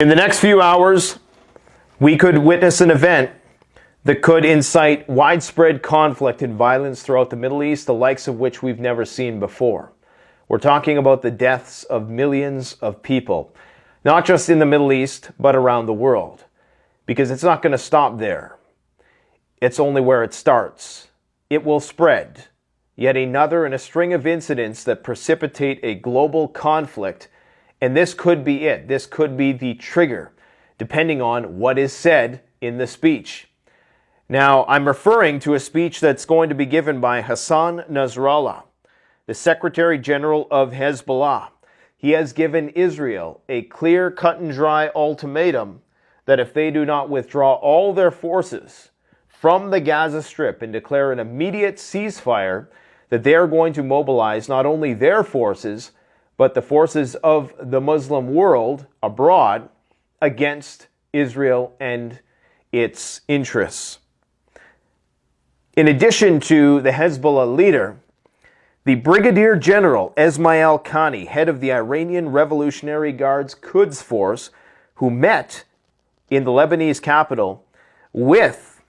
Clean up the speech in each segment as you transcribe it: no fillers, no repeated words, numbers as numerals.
In the next few hours, we could witness an event that could incite widespread conflict and violence throughout the Middle East, the likes of which we've never seen before. We're talking about the deaths of millions of people, not just in the Middle East, but around the world. Because it's not going to stop there. It's only where it starts. It will spread. Yet another in a string of incidents that precipitate a global conflict. And this could be it. This could be the trigger, depending on what is said in the speech. Now, I'm referring to a speech that's going to be given by Hassan Nasrallah, the Secretary General of Hezbollah. He has given Israel a clear, cut and dry ultimatum that if they do not withdraw all their forces from the Gaza Strip and declare an immediate ceasefire, that they are going to mobilize not only their forces, but the forces of the Muslim world abroad against Israel and its interests. In addition to the Hezbollah leader, the Brigadier General Esmail Khani, head of the Iranian Revolutionary Guard's Quds Force, who met in the Lebanese capital with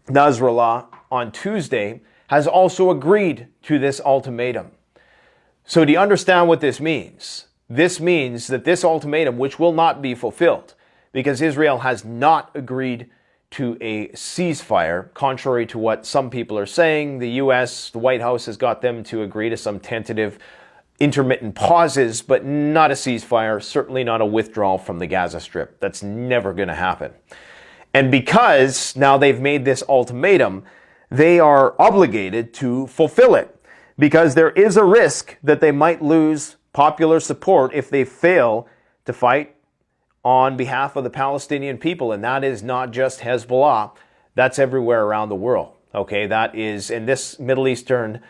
Nasrallah on Tuesday, has also agreed to this ultimatum. So do you understand what this means? This means that this ultimatum, which will not be fulfilled, because Israel has not agreed to a ceasefire, contrary to what some people are saying. The U.S., the White House has got them to agree to some tentative intermittent pauses, but not a ceasefire, certainly not a withdrawal from the Gaza Strip. That's never going to happen. And because now they've made this ultimatum, they are obligated to fulfill it, because there is a risk that they might lose popular support if they fail to fight on behalf of the Palestinian people. And that is not just Hezbollah, that's everywhere around the world. Okay, that is, in this Middle Eastern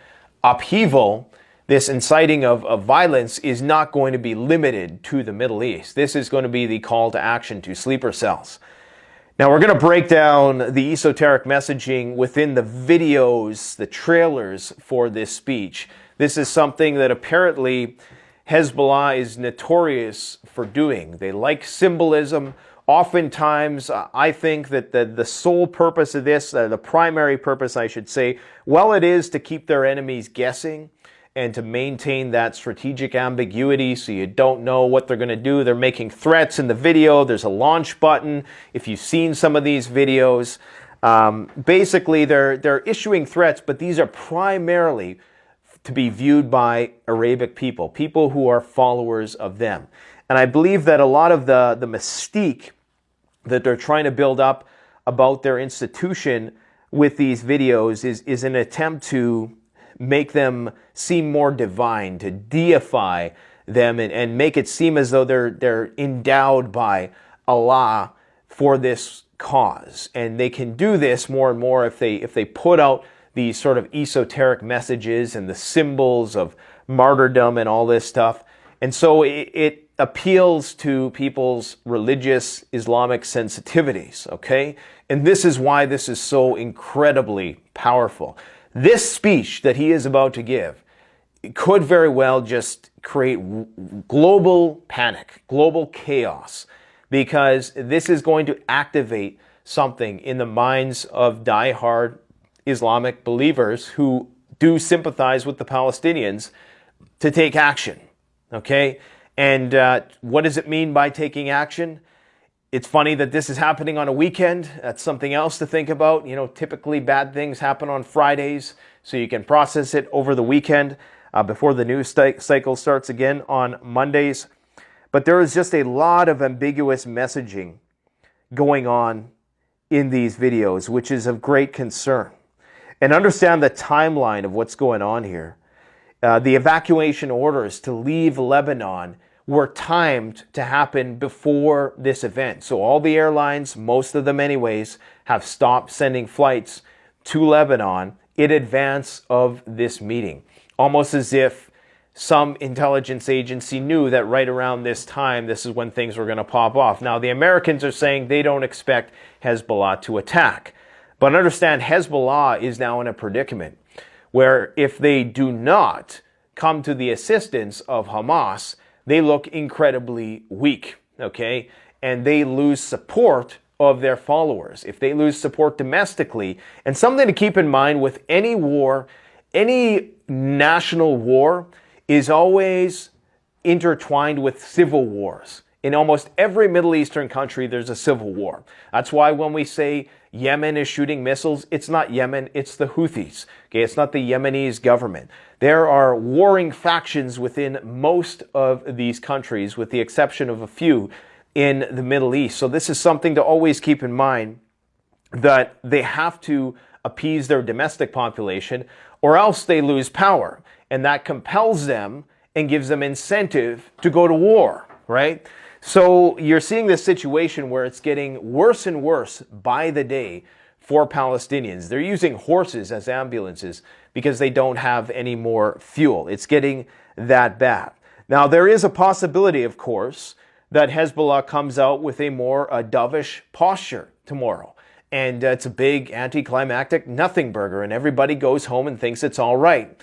upheaval, this inciting of violence is not going to be limited to the Middle East. This is going to be the call to action to sleeper cells. Now, we're going to break down the esoteric messaging within the videos, the trailers for this speech. This is something that apparently Hezbollah is notorious for doing. They like symbolism. Oftentimes, I think that the sole purpose of this, the primary purpose, I should say, well, it is to keep their enemies guessing and to maintain that strategic ambiguity so you don't know what they're going to do. They're making threats in the video. There's a launch button. If you've seen some of these videos, basically they're issuing threats, but these are primarily to be viewed by Arabic people, people who are followers of them. And I believe that a lot of the mystique that they're trying to build up about their institution with these videos is an attempt to make them seem more divine, to deify them and make it seem as though they're endowed by Allah for this cause. And they can do this more and more if they put out these sort of esoteric messages and the symbols of martyrdom and all this stuff. And so it appeals to people's religious Islamic sensitivities, okay? And this is why this is so incredibly powerful. This speech that he is about to give could very well just create global panic, global chaos, because this is going to activate something in the minds of diehard Islamic believers who do sympathize with the Palestinians to take action, okay? And what does it mean by taking action? It's funny that this is happening on a weekend. That's something else to think about. You know, typically bad things happen on Fridays, so you can process it over the weekend before the news cycle starts again on Mondays. But there is just a lot of ambiguous messaging going on in these videos, which is of great concern. And understand the timeline of what's going on here. The evacuation orders to leave Lebanon were timed to happen before this event. So all the airlines, most of them anyways, have stopped sending flights to Lebanon in advance of this meeting. Almost as if some intelligence agency knew that right around this time, this is when things were going to pop off. Now, the Americans are saying they don't expect Hezbollah to attack. But understand, Hezbollah is now in a predicament where if they do not come to the assistance of Hamas, they look incredibly weak, okay? and they lose support of their followers, if they lose support domestically. And something to keep in mind with any war, any national war is always intertwined with civil wars. In almost every Middle Eastern country, there's a civil war. That's why when we say Yemen is shooting missiles, it's not Yemen, it's the Houthis. Okay, it's not the Yemenis government. There are warring factions within most of these countries, with the exception of a few in the Middle East. So this is something to always keep in mind, that they have to appease their domestic population or else they lose power. And that compels them and gives them incentive to go to war, right? So you're seeing this situation where it's getting worse and worse by the day for Palestinians. They're using horses as ambulances because they don't have any more fuel. It's getting that bad. Now, there is a possibility, of course, that Hezbollah comes out with a more dovish posture tomorrow. And it's a big anticlimactic nothing burger, and everybody goes home and thinks it's all right.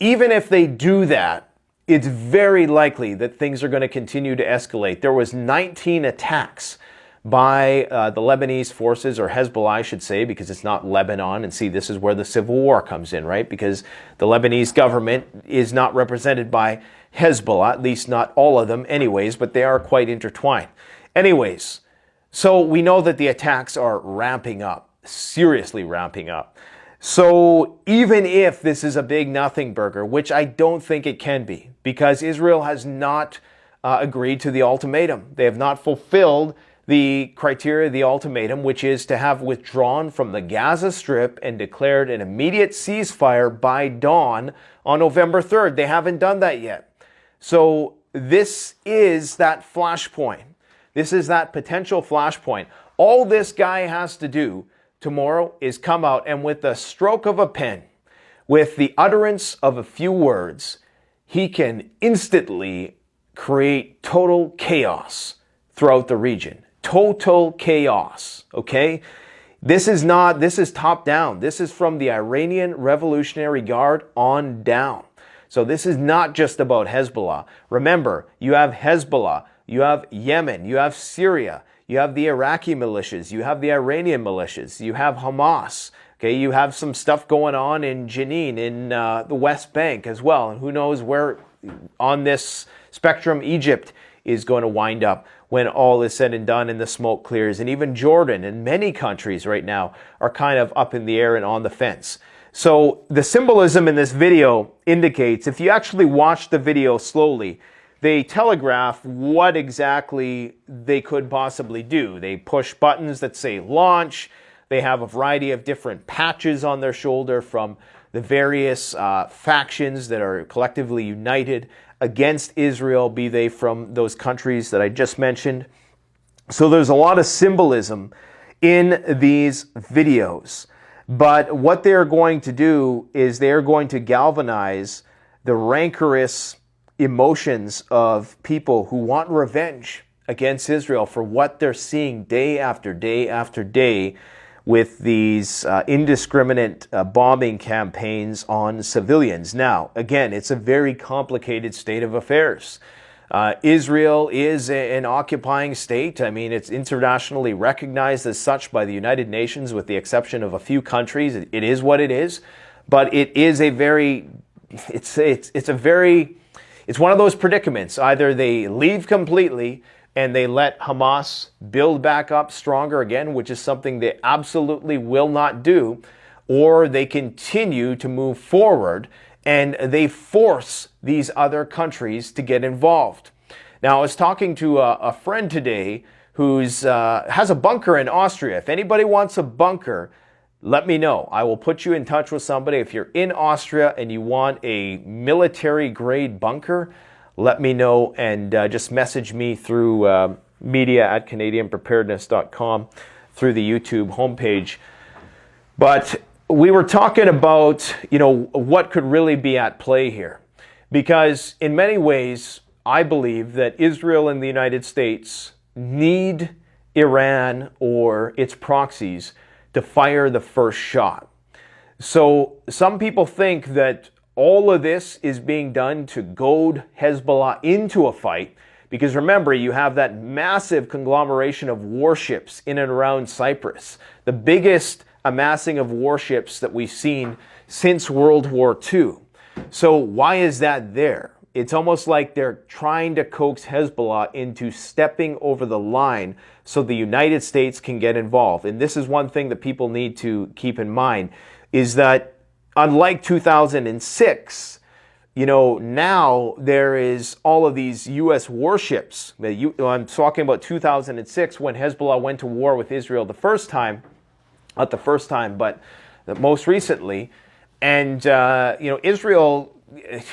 Even if they do that, it's very likely that things are going to continue to escalate. There was 19 attacks by the Lebanese forces, or Hezbollah, I should say, because it's not Lebanon. And see, this is where the civil war comes in, right? Because the Lebanese government is not represented by Hezbollah, at least not all of them anyways, but they are quite intertwined. Anyways, so we know that the attacks are ramping up, seriously ramping up. So even if this is a big nothing burger, which I don't think it can be, because Israel has not agreed to the ultimatum. They have not fulfilled the criteria of the ultimatum, which is to have withdrawn from the Gaza Strip and declared an immediate ceasefire by dawn on November 3rd. They haven't done that yet. So this is that flashpoint. This is that potential flashpoint. All this guy has to do tomorrow is come out and with the stroke of a pen, with the utterance of a few words, he can instantly create total chaos throughout the region. Total chaos, okay? This is top down. This is from the Iranian Revolutionary Guard on down. So this is not just about Hezbollah. Remember, you have Hezbollah, you have Yemen, you have Syria, you have the Iraqi militias, you have the Iranian militias, you have Hamas. Okay, you have some stuff going on in Jenin, in the West Bank as well. And who knows where on this spectrum Egypt is going to wind up when all is said and done and the smoke clears. And even Jordan and many countries right now are kind of up in the air and on the fence. So the symbolism in this video indicates, if you actually watch the video slowly, they telegraph what exactly they could possibly do. They push buttons that say launch. They have a variety of different patches on their shoulder from the various factions that are collectively united against Israel, be they from those countries that I just mentioned. So there's a lot of symbolism in these videos. But what they're going to do is they're going to galvanize the rancorous emotions of people who want revenge against Israel for what they're seeing day after day after day with these indiscriminate bombing campaigns on civilians. Now, again, it's a very complicated state of affairs. Israel is an occupying state. I mean, it's internationally recognized as such by the United Nations, with the exception of a few countries. It is what it is, but it is a very, it's one of those predicaments. Either they leave completely and they let Hamas build back up stronger again, which is something they absolutely will not do, or they continue to move forward and they force these other countries to get involved. Now, I was talking to a friend today who's has a bunker in Austria. If anybody wants a bunker, let me know. I will put you in touch with somebody. If you're in Austria and you want a military-grade bunker, let me know and just message me through media@canadianpreparedness.com through the YouTube homepage. But we were talking about, what could really be at play here. Because in many ways, I believe that Israel and the United States need Iran or its proxies to fire the first shot. So some people think that all of this is being done to goad Hezbollah into a fight Because remember, you have that massive conglomeration of warships in and around Cyprus, the biggest amassing of warships that we've seen since World War II. So why is that there? It's almost like they're trying to coax Hezbollah into stepping over the line so the United States can get involved. And this is one thing that people need to keep in mind, is that unlike 2006, now there is all of these U.S. warships. I'm talking about 2006 when Hezbollah went to war with Israel the first time. Not the first time, but most recently. And, Israel,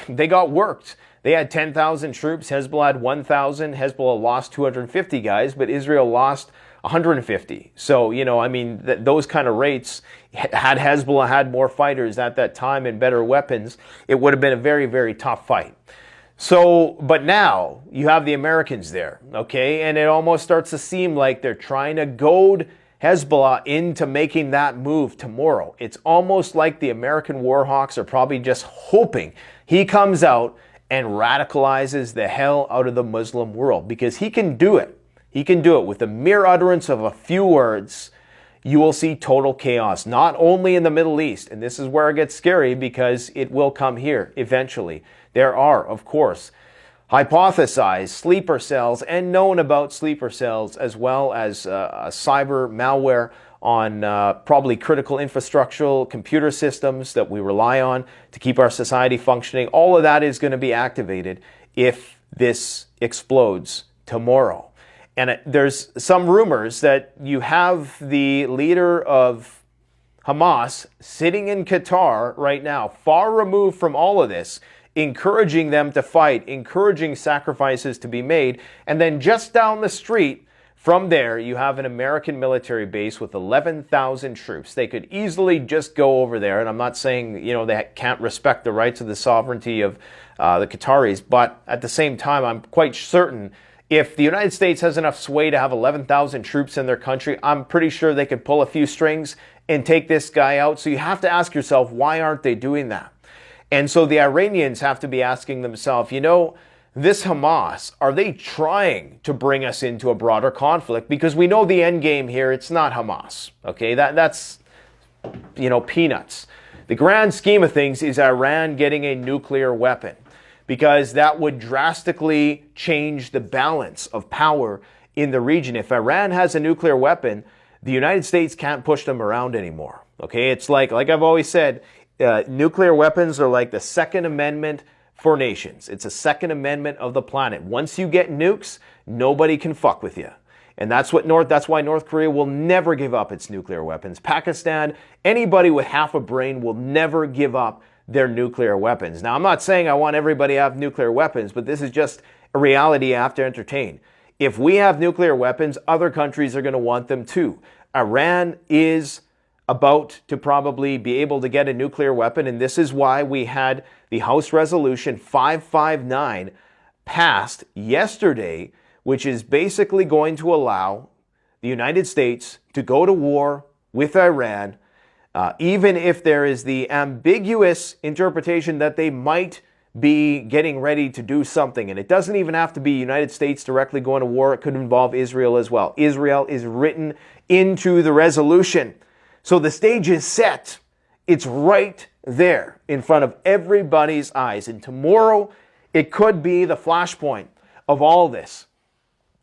they got worked. They had 10,000 troops. Hezbollah had 1,000. Hezbollah lost 250 guys, but Israel lost 150. So, those kind of rates, had Hezbollah had more fighters at that time and better weapons, it would have been a very, very tough fight. So, but now you have the Americans there, okay? And it almost starts to seem like they're trying to goad Hezbollah into making that move tomorrow. It's almost like the American warhawks are probably just hoping he comes out and radicalizes the hell out of the Muslim world, because he can do it. He can do it with the mere utterance of a few words. You will see total chaos, not only in the Middle East, and this is where it gets scary because it will come here eventually. There are, of course, hypothesized sleeper cells and known about sleeper cells, as well as cyber malware on probably critical infrastructural computer systems that we rely on to keep our society functioning. All of that is going to be activated if this explodes tomorrow. And there's some rumors that you have the leader of Hamas sitting in Qatar right now, far removed from all of this, encouraging them to fight, encouraging sacrifices to be made. And then just down the street from there, you have an American military base with 11,000 troops. They could easily just go over there. And I'm not saying, they can't respect the rights of the sovereignty of the Qataris. But at the same time, I'm quite certain if the United States has enough sway to have 11,000 troops in their country, I'm pretty sure they could pull a few strings and take this guy out. So you have to ask yourself, why aren't they doing that? And so the Iranians have to be asking themselves, this Hamas, are they trying to bring us into a broader conflict? Because we know the end game here, it's not Hamas. Okay, that's peanuts. The grand scheme of things is Iran getting a nuclear weapon, because that would drastically change the balance of power in the region. If Iran has a nuclear weapon, the United States can't push them around anymore. Okay, it's like I've always said, nuclear weapons are like the Second Amendment for nations. It's a Second Amendment of the planet. Once you get nukes, nobody can fuck with you. And that's why North Korea will never give up its nuclear weapons. Pakistan, anybody with half a brain will never give up their nuclear weapons. Now, I'm not saying I want everybody to have nuclear weapons, but this is just a reality you have to entertain. If we have nuclear weapons, other countries are going to want them too. Iran is about to probably be able to get a nuclear weapon, and this is why we had the House Resolution 559 passed yesterday, which is basically going to allow the United States to go to war with Iran, even if there is the ambiguous interpretation that they might be getting ready to do something. And it doesn't even have to be United States directly going to war. It could involve Israel as well. Israel is written into the resolution. So the stage is set. It's right there in front of everybody's eyes. And tomorrow, it could be the flashpoint of all this.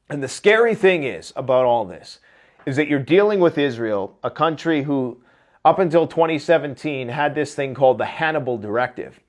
And the scary thing about all this is that you're dealing with Israel, a country who up until 2017 had this thing called the Hannibal Directive.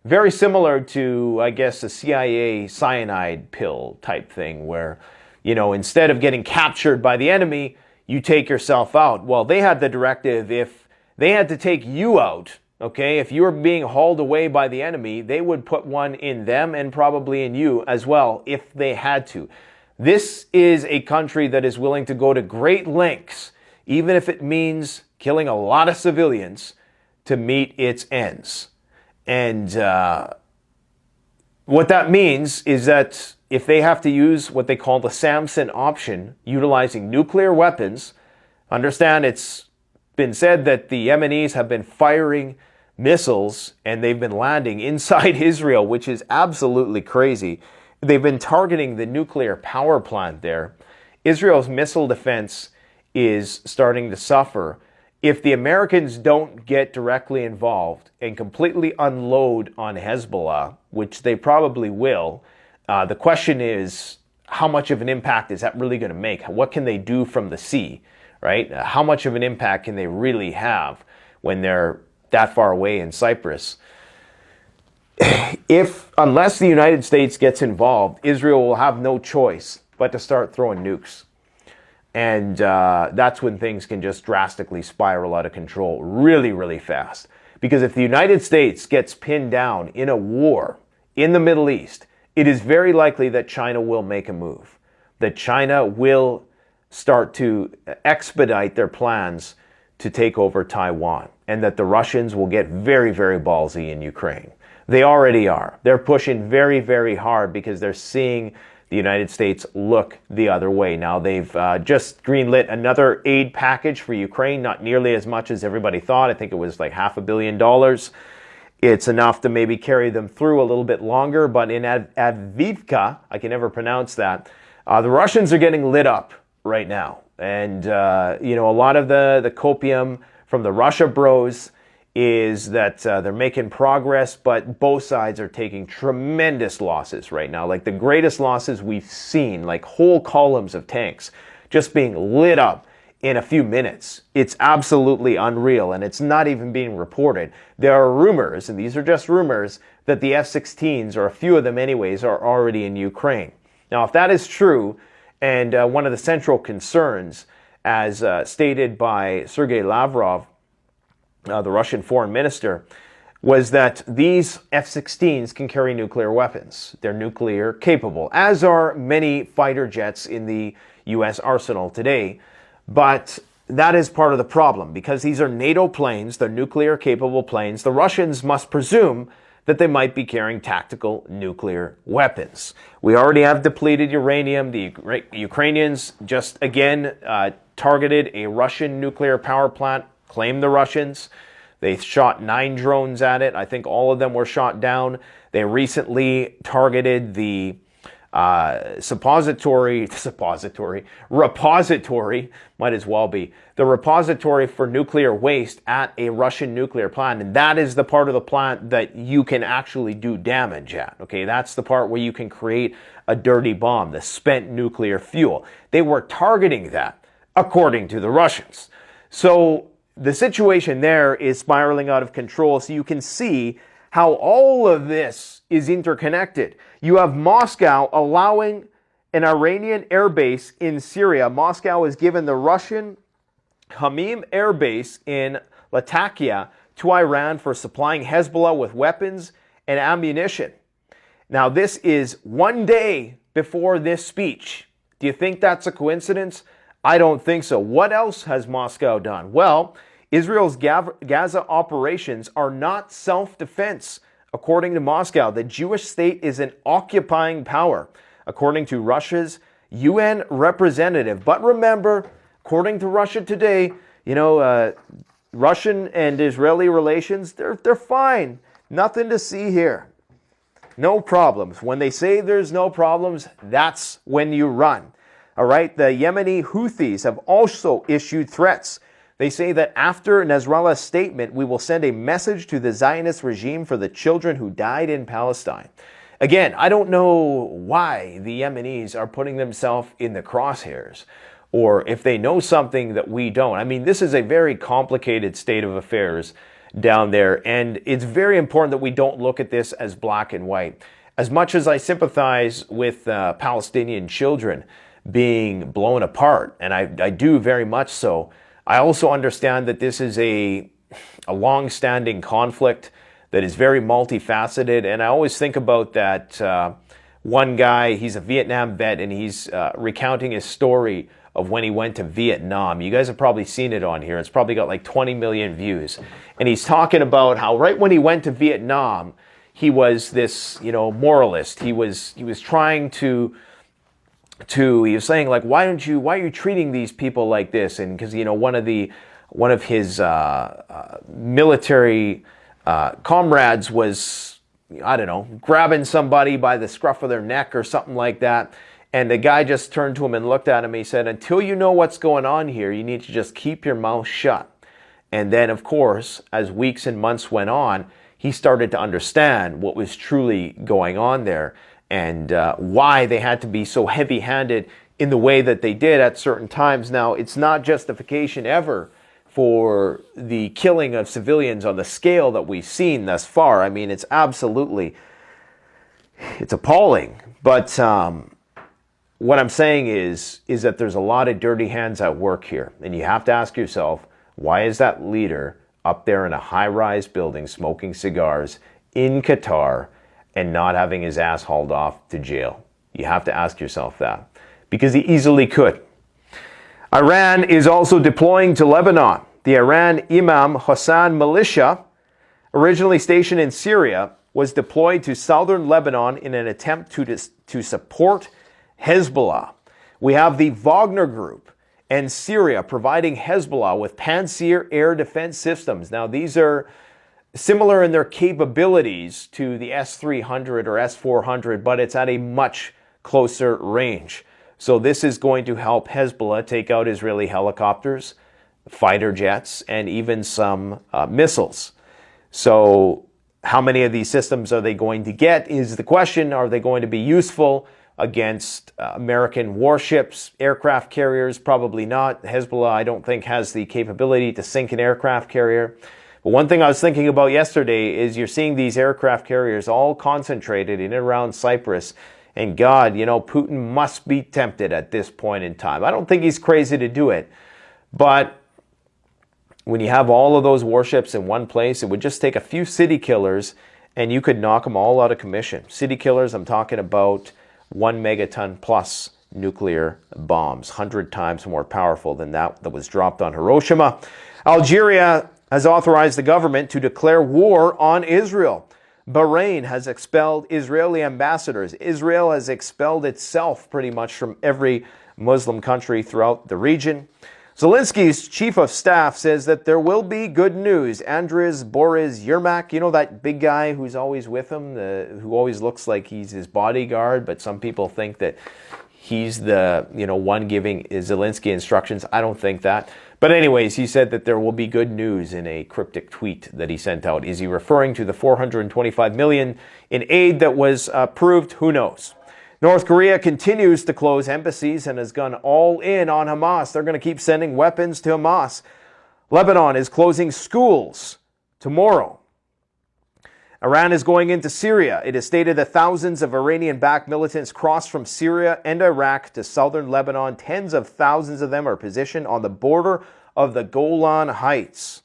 Very similar to, I guess, a CIA cyanide pill type thing where, instead of getting captured by the enemy, you take yourself out. Well, they had the directive, if they had to take you out, okay, if you were being hauled away by the enemy, they would put one in them and probably in you as well if they had to. This is a country that is willing to go to great lengths, even if it means killing a lot of civilians, to meet its ends. And what that means is that if they have to use what they call the Samson option, utilizing nuclear weapons, understand it's been said that the Yemenis have been firing missiles and they've been landing inside Israel, which is absolutely crazy. they've been targeting the nuclear power plant there. Israel's missile defense is starting to suffer. If the Americans don't get directly involved and completely unload on Hezbollah, which they probably will, the question is, how much of an impact is that really going to make? What can they do from the sea, right? How much of an impact can they really have when they're that far away in Cyprus? Unless the United States gets involved, Israel will have no choice but to start throwing nukes. And that's when things can just drastically spiral out of control really, really fast. Because if the United States gets pinned down in a war in the Middle East, it is very likely that China will make a move. That China will start to expedite their plans to take over Taiwan. And that the Russians will get very, very ballsy in Ukraine. They already are. They're pushing very, very hard because they're seeing the United States look the other way. Now, they've just greenlit another aid package for Ukraine, not nearly as much as everybody thought. I think it was like $500 million. It's enough to maybe carry them through a little bit longer, but in Avdiivka, I can never pronounce that, the Russians are getting lit up right now. And, a lot of the copium from the Russia bros is that they're making progress, but both sides are taking tremendous losses right now. Like the greatest losses we've seen, like whole columns of tanks just being lit up in a few minutes. It's absolutely unreal, and it's not even being reported. There are rumors, and these are just rumors, that the F-16s, or a few of them anyways, are already in Ukraine. Now, if that is true, and one of the central concerns, as stated by Sergei Lavrov, the Russian foreign minister, was that these F-16s can carry nuclear weapons. They're nuclear capable, as are many fighter jets in the U.S. arsenal today. But that is part of the problem, because these are NATO planes, they're nuclear capable planes. The Russians must presume that they might be carrying tactical nuclear weapons. We already have depleted uranium. The Ukrainians just again targeted a Russian nuclear power plant, claimed the Russians. They shot 9 drones at it. I think all of them were shot down. They recently targeted the repository, might as well be, the repository for nuclear waste at a Russian nuclear plant. And that is the part of the plant that you can actually do damage at. Okay, that's the part where you can create a dirty bomb, the spent nuclear fuel. They were targeting that, according to the Russians. So the situation there is spiraling out of control. So you can see how all of this is interconnected. You have Moscow allowing an Iranian airbase in Syria. Moscow has given the Russian Hamim airbase in Latakia to Iran for supplying Hezbollah with weapons and ammunition. Now, this is one day before this speech. Do you think that's a coincidence? I don't think so. What else has Moscow done? Well, Israel's Gaza operations are not self-defense. According to Moscow, the Jewish state is an occupying power, according to Russia's UN representative. But remember, according to Russia Today, Russian and Israeli relations, they're fine. Nothing to see here. No problems. When they say there's no problems, that's when you run. All right, the Yemeni Houthis have also issued threats. They say that after Nasrallah's statement, we will send a message to the Zionist regime for the children who died in Palestine. Again, I don't know why the Yemenis are putting themselves in the crosshairs, or if they know something that we don't. I mean, this is a very complicated state of affairs down there, and it's very important that we don't look at this as black and white. As much as I sympathize with Palestinian children being blown apart, and I do very much so, I also understand that this is a long-standing conflict that is very multifaceted, and I always think about that one guy. He's a Vietnam vet, and he's recounting his story of when he went to Vietnam. You guys have probably seen it on here. It's probably got like 20 million views. And he's talking about how right when he went to Vietnam, he was this, moralist. He was trying to he was saying, like, why are you treating these people like this? And because, one of his military comrades was I don't know, grabbing somebody by the scruff of their neck or something like that. And the guy just turned to him and looked at him. He said, until you know what's going on here, you need to just keep your mouth shut. And then, of course, as weeks and months went on, he started to understand what was truly going on there and why they had to be so heavy-handed in the way that they did at certain times. Now, it's not justification ever for the killing of civilians on the scale that we've seen thus far. I mean, it's appalling. But what I'm saying is that there's a lot of dirty hands at work here. And you have to ask yourself, why is that leader up there in a high-rise building smoking cigars in Qatar and not having his ass hauled off to jail? You have to ask yourself that. Because he easily could. Iran is also deploying to Lebanon. The Iran Imam Hassan militia, originally stationed in Syria, was deployed to southern Lebanon in an attempt to support Hezbollah. We have the Wagner Group and Syria providing Hezbollah with Pantsir air defense systems. Now, these are similar in their capabilities to the S-300 or S-400, but it's at a much closer range. So this is going to help Hezbollah take out Israeli helicopters, fighter jets, and even some missiles. So how many of these systems are they going to get is the question. Are they going to be useful against American warships, aircraft carriers? Probably not. Hezbollah, I don't think, has the capability to sink an aircraft carrier. But one thing I was thinking about yesterday is you're seeing these aircraft carriers all concentrated in and around Cyprus. And God, you know, Putin must be tempted at this point in time. I don't think he's crazy to do it. But when you have all of those warships in one place, it would just take a few city killers and you could knock them all out of commission. City killers, I'm talking about 1 megaton plus nuclear bombs, 100 times more powerful than that was dropped on Hiroshima. Algeria has authorized the government to declare war on Israel. Bahrain has expelled Israeli ambassadors. Israel has expelled itself pretty much from every Muslim country throughout the region. Zelensky's chief of staff says that there will be good news. Andris Boris Yermak, you know that big guy who's always with him, who always looks like he's his bodyguard, but some people think that he's the one giving Zelensky instructions. I don't think that. But anyways, he said that there will be good news in a cryptic tweet that he sent out. Is he referring to the $425 million in aid that was approved? Who knows? North Korea continues to close embassies and has gone all in on Hamas. They're going to keep sending weapons to Hamas. Lebanon is closing schools tomorrow. Iran is going into Syria. It is stated that thousands of Iranian-backed militants crossed from Syria and Iraq to southern Lebanon. Tens of thousands of them are positioned on the border of the Golan Heights.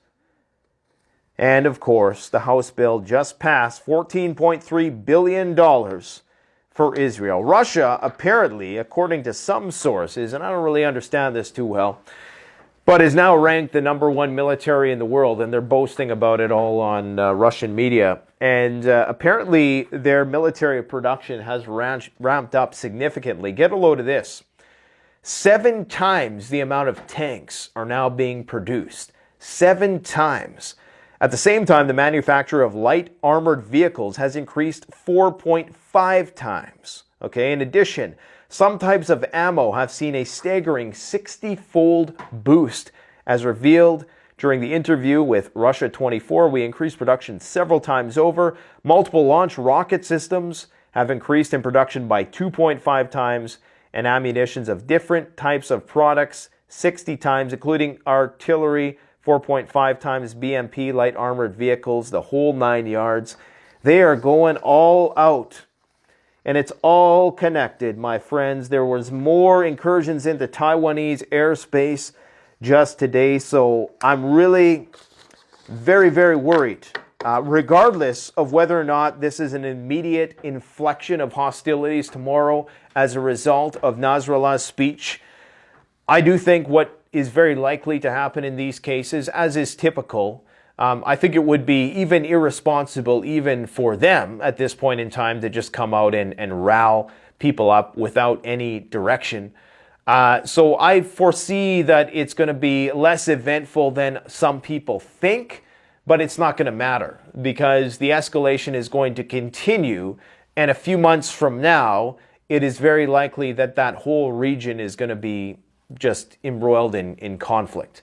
And, of course, the House bill just passed $14.3 billion for Israel. Russia, apparently, according to some sources, and I don't really understand this too well, but is now ranked the #1 military in the world, and they're boasting about it all on Russian media. And apparently their military production has ramped up significantly. Get a load of this. 7 times the amount of tanks are now being produced. 7 times. At the same time, the manufacture of light armored vehicles has increased 4.5 times. Okay, in addition, some types of ammo have seen a staggering 60-fold boost. As revealed during the interview with Russia 24, we increased production several times over. Multiple launch rocket systems have increased in production by 2.5 times, and ammunitions of different types of products 60 times, including artillery, 4.5 times, BMP, light armored vehicles, the whole 9 yards. They are going all out. And it's all connected, my friends. There was more incursions into Taiwanese airspace just today. So I'm really very, very worried. Regardless of whether or not this is an immediate inflection of hostilities tomorrow as a result of Nasrallah's speech, I do think what is very likely to happen in these cases, as is typical, I think it would be even irresponsible even for them at this point in time to just come out and rile people up without any direction. So I foresee that it's going to be less eventful than some people think, but it's not going to matter because the escalation is going to continue. And a few months from now, it is very likely that that whole region is going to be just embroiled in conflict.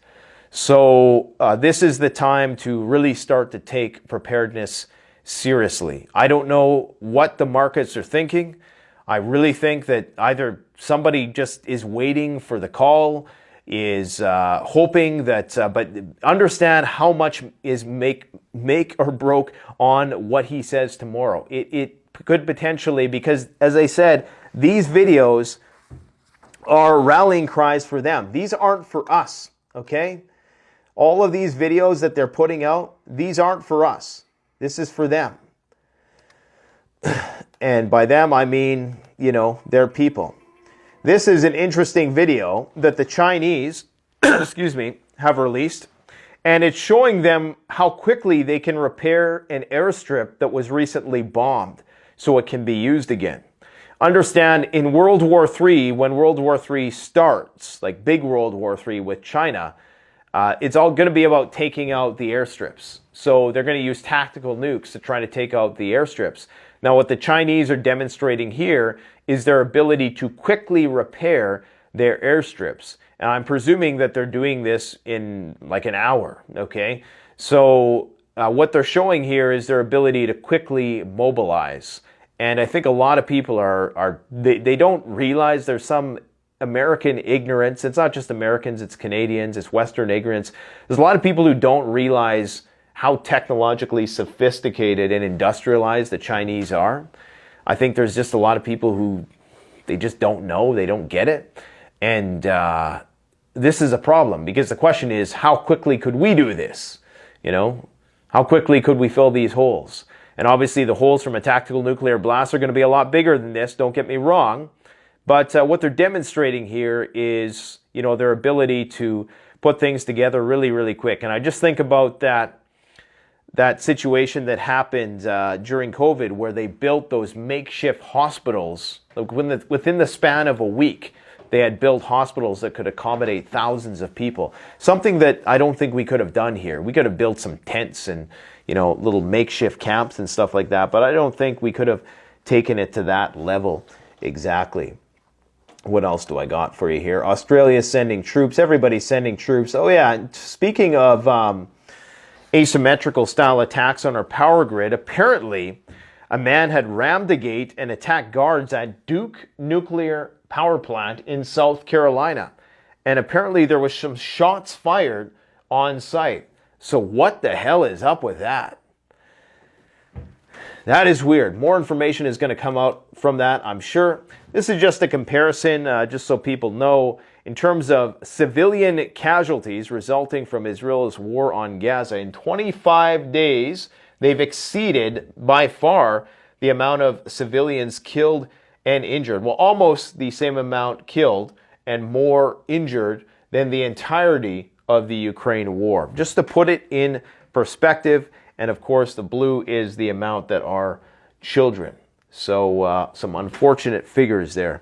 So this is the time to really start to take preparedness seriously. I don't know what the markets are thinking. I really think that either somebody just is waiting for the call, is hoping that, but understand how much is make or broke on what he says tomorrow. It could potentially, because as I said, these videos are rallying cries for them. These aren't for us, okay? All of these videos that they're putting out, these aren't for us. This is for them. And by them, I mean, you know, their people. This is an interesting video that the Chinese, excuse me, have released. And it's showing them how quickly they can repair an airstrip that was recently bombed so it can be used again. Understand, in World War III, when World War III starts, like big World War III with China, it's all going to be about taking out the airstrips. So they're going to use tactical nukes to try to take out the airstrips. Now, what the Chinese are demonstrating here is their ability to quickly repair their airstrips. And I'm presuming that they're doing this in like an hour, okay? So what they're showing here is their ability to quickly mobilize. And I think a lot of people they don't realize there's some American ignorance. It's not just Americans, it's Canadians, it's Western ignorance. There's a lot of people who don't realize how technologically sophisticated and industrialized the Chinese are. I think there's just a lot of people who, they just don't know, they don't get it. And this is a problem because the question is, how quickly could we do this? You know, how quickly could we fill these holes? And obviously the holes from a tactical nuclear blast are going to be a lot bigger than this, don't get me wrong. But what they're demonstrating here is, you know, their ability to put things together really, really quick. And I just think about that situation that happened during COVID where they built those makeshift hospitals. Like within the span of a week, they had built hospitals that could accommodate thousands of people. Something that I don't think we could have done here. We could have built some tents and, you know, little makeshift camps and stuff like that, but I don't think we could have taken it to that level exactly. What else do I got for you here? Australia's sending troops. Everybody's sending troops. Oh yeah, speaking of asymmetrical style attacks on our power grid, apparently a man had rammed the gate and attacked guards at NUKE nuclear power plant in South Carolina. And apparently there was some shots fired on site. So what the hell is up with that? That is weird. More information is going to come out from that, I'm sure. This is just a comparison, just so people know, in terms of civilian casualties resulting from Israel's war on Gaza. In 25 days, they've exceeded by far the amount of civilians killed and injured. Well, almost the same amount killed and more injured than the entirety of the Ukraine war. Just to put it in perspective, and of course the blue is the amount that are children. So some unfortunate figures there.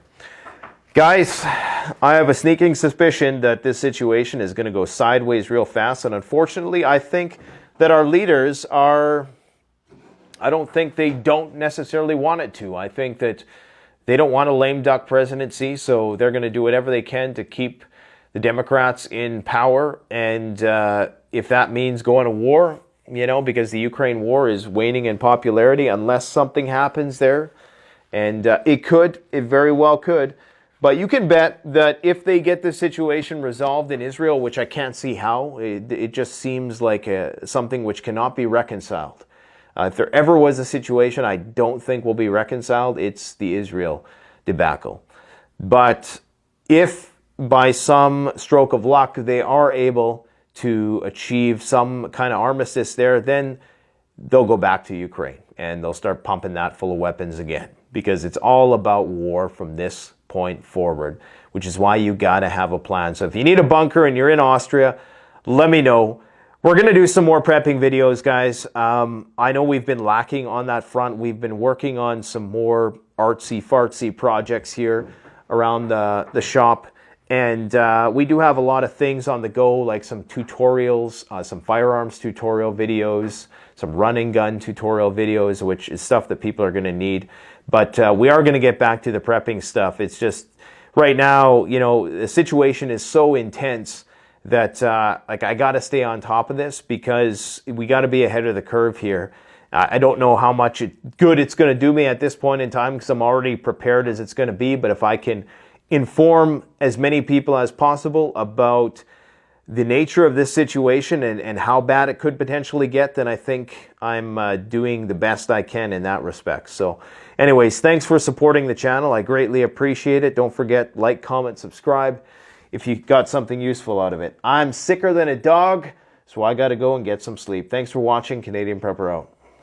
Guys, I have a sneaking suspicion that this situation is going to go sideways real fast, and unfortunately I think that our leaders I don't think they don't necessarily want it to. I think that they don't want a lame duck presidency, so they're going to do whatever they can to keep the Democrats in power. And if that means going to war, you know, because the Ukraine war is waning in popularity, unless something happens there. And it very well could. But you can bet that if they get the situation resolved in Israel, which I can't see how, it just seems like something which cannot be reconciled. If there ever was a situation I don't think will be reconciled, it's the Israel debacle. But if by some stroke of luck they are able to achieve some kind of armistice there, then they'll go back to Ukraine and they'll start pumping that full of weapons again, because it's all about war from this point forward, which is why you got to have a plan. So if you need a bunker and you're in Austria, let me know. We're going to do some more prepping videos, guys. I know we've been lacking on that front. We've been working on some more artsy-fartsy projects here around the shop. And we do have a lot of things on the go, like some tutorials, some firearms tutorial videos, some run and gun tutorial videos, which is stuff that people are going to need. But we are going to get back to the prepping stuff. It's just right now, you know, the situation is so intense that like I got to stay on top of this because we got to be ahead of the curve here. I don't know how much good it's going to do me at this point in time because I'm already prepared as it's going to be. But if I can inform as many people as possible about the nature of this situation and how bad it could potentially get, then I think I'm doing the best I can in that respect. So anyways, thanks for supporting the channel. I greatly appreciate it. Don't forget, like, comment, subscribe if you got something useful out of it. I'm sicker than a dog, so I got to go and get some sleep. Thanks for watching. Canadian Prepper out.